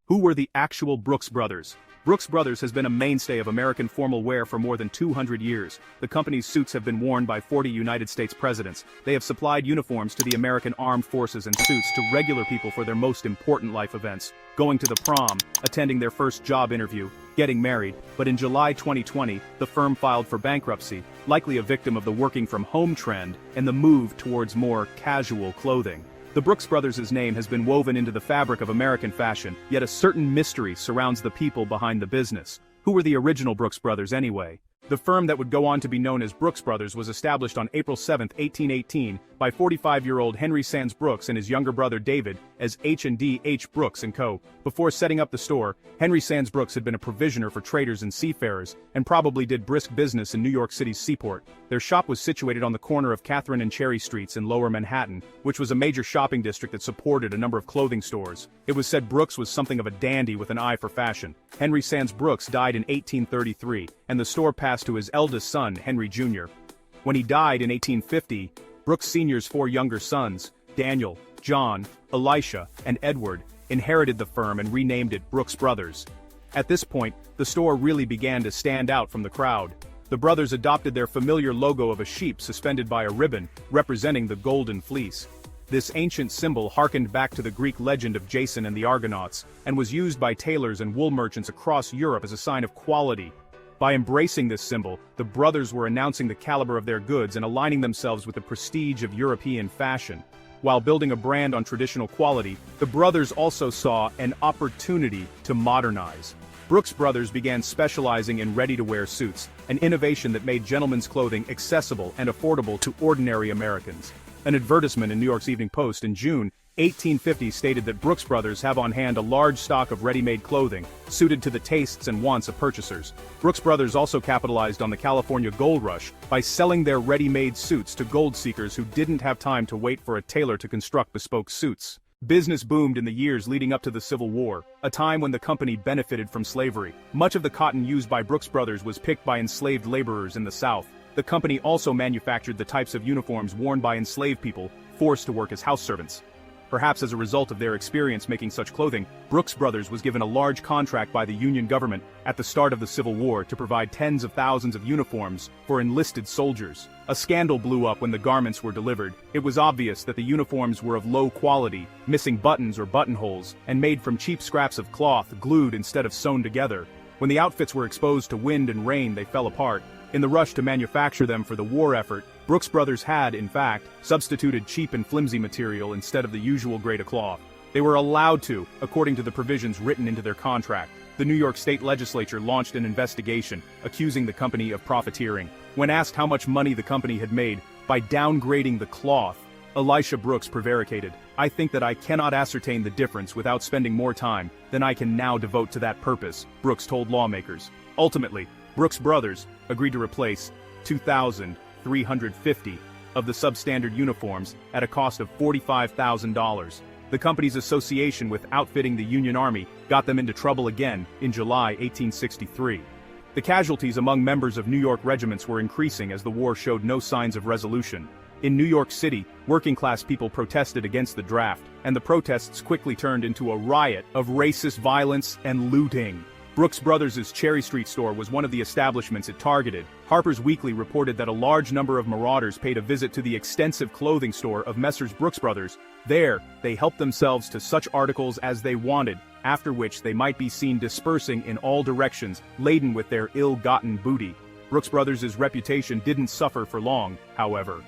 Who were the actual Brooks Brothers? Brooks Brothers has been a mainstay of American formal wear for more than 200 years. The company's suits have been worn by 40 United States presidents. They have supplied uniforms to the American armed forces and suits to regular people for their most important life events, going to the prom, attending their first job interview, getting married. But in July 2020, the firm filed for bankruptcy, likely a victim of the working from home trend and the move towards more casual clothing. The Brooks Brothers' name has been woven into the fabric of American fashion, yet a certain mystery surrounds the people behind the business. Who were the original Brooks Brothers anyway? The firm that would go on to be known as Brooks Brothers was established on April 7, 1818, by 45-year-old Henry Sands Brooks and his younger brother David as H&D H. Brooks & Co. Before setting up the store, Henry Sands Brooks had been a provisioner for traders and seafarers, and probably did brisk business in New York City's seaport. Their shop was situated on the corner of Catherine and Cherry Streets in Lower Manhattan, which was a major shopping district that supported a number of clothing stores. It was said Brooks was something of a dandy with an eye for fashion. Henry Sands Brooks died in 1833, and the store passed to his eldest son, Henry Jr. When he died in 1850, Brooks Sr.'s four younger sons, Daniel, John, Elisha, and Edward, inherited the firm and renamed it Brooks Brothers. At this point, the store really began to stand out from the crowd. The brothers adopted their familiar logo of a sheep suspended by a ribbon, representing the golden fleece. This ancient symbol harkened back to the Greek legend of Jason and the Argonauts, and was used by tailors and wool merchants across Europe as a sign of quality. By embracing this symbol, the brothers were announcing the caliber of their goods and aligning themselves with the prestige of European fashion. While building a brand on traditional quality, the brothers also saw an opportunity to modernize. Brooks Brothers began specializing in ready-to-wear suits, an innovation that made gentlemen's clothing accessible and affordable to ordinary Americans. An advertisement in New York's Evening Post in June 1850 stated that Brooks Brothers have on hand a large stock of ready-made clothing, suited to the tastes and wants of purchasers. Brooks Brothers also capitalized on the California gold rush by selling their ready-made suits to gold seekers who didn't have time to wait for a tailor to construct bespoke suits. Business boomed in the years leading up to the Civil War, a time when the company benefited from slavery. Much of the cotton used by Brooks Brothers was picked by enslaved laborers in the South. The company also manufactured the types of uniforms worn by enslaved people, forced to work as house servants. Perhaps as a result of their experience making such clothing, Brooks Brothers was given a large contract by the Union government at the start of the Civil War to provide tens of thousands of uniforms for enlisted soldiers. A scandal blew up when the garments were delivered. It was obvious that the uniforms were of low quality, missing buttons or buttonholes, and made from cheap scraps of cloth glued instead of sewn together. When the outfits were exposed to wind and rain, they fell apart. In the rush to manufacture them for the war effort, Brooks Brothers had, in fact, substituted cheap and flimsy material instead of the usual grade of cloth. They were allowed to, according to the provisions written into their contract. The New York State Legislature launched an investigation, accusing the company of profiteering. When asked how much money the company had made by downgrading the cloth, Elisha Brooks prevaricated, "I think that I cannot ascertain the difference without spending more time than I can now devote to that purpose," Brooks told lawmakers. Ultimately, Brooks Brothers agreed to replace 2,350 of the substandard uniforms at a cost of $45,000. The company's association with outfitting the Union Army got them into trouble again in July 1863. The casualties among members of New York regiments were increasing as the war showed no signs of resolution. In New York City, working-class people protested against the draft, and the protests quickly turned into a riot of racist violence and looting. Brooks Brothers' Cherry Street store was one of the establishments it targeted. Harper's Weekly reported that a large number of marauders paid a visit to the extensive clothing store of Messrs. Brooks Brothers. There, they helped themselves to such articles as they wanted, after which they might be seen dispersing in all directions, laden with their ill-gotten booty. Brooks Brothers' reputation didn't suffer for long, however.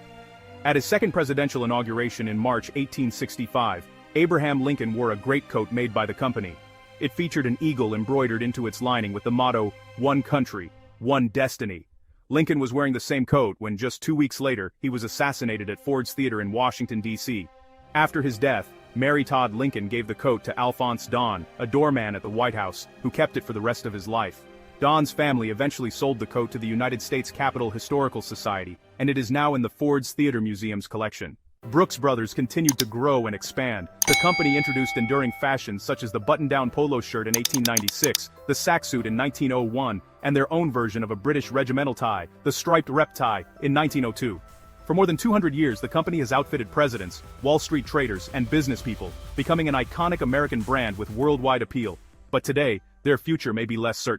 At his second presidential inauguration in March 1865, Abraham Lincoln wore a greatcoat made by the company. It featured an eagle embroidered into its lining with the motto, "One country, one destiny." Lincoln was wearing the same coat when just 2 weeks later, he was assassinated at Ford's Theater in Washington, D.C. After his death, Mary Todd Lincoln gave the coat to Alphonse Don, a doorman at the White House, who kept it for the rest of his life. Don's family eventually sold the coat to the United States Capitol Historical Society, and it is now in the Ford's Theater Museum's collection. Brooks Brothers continued to grow and expand. The company introduced enduring fashions such as the button-down polo shirt in 1896, the sack suit in 1901, and their own version of a British regimental tie, the striped rep tie, in 1902. For more than 200 years, the company has outfitted presidents, Wall Street traders, and business people, becoming an iconic American brand with worldwide appeal. But today, their future may be less certain.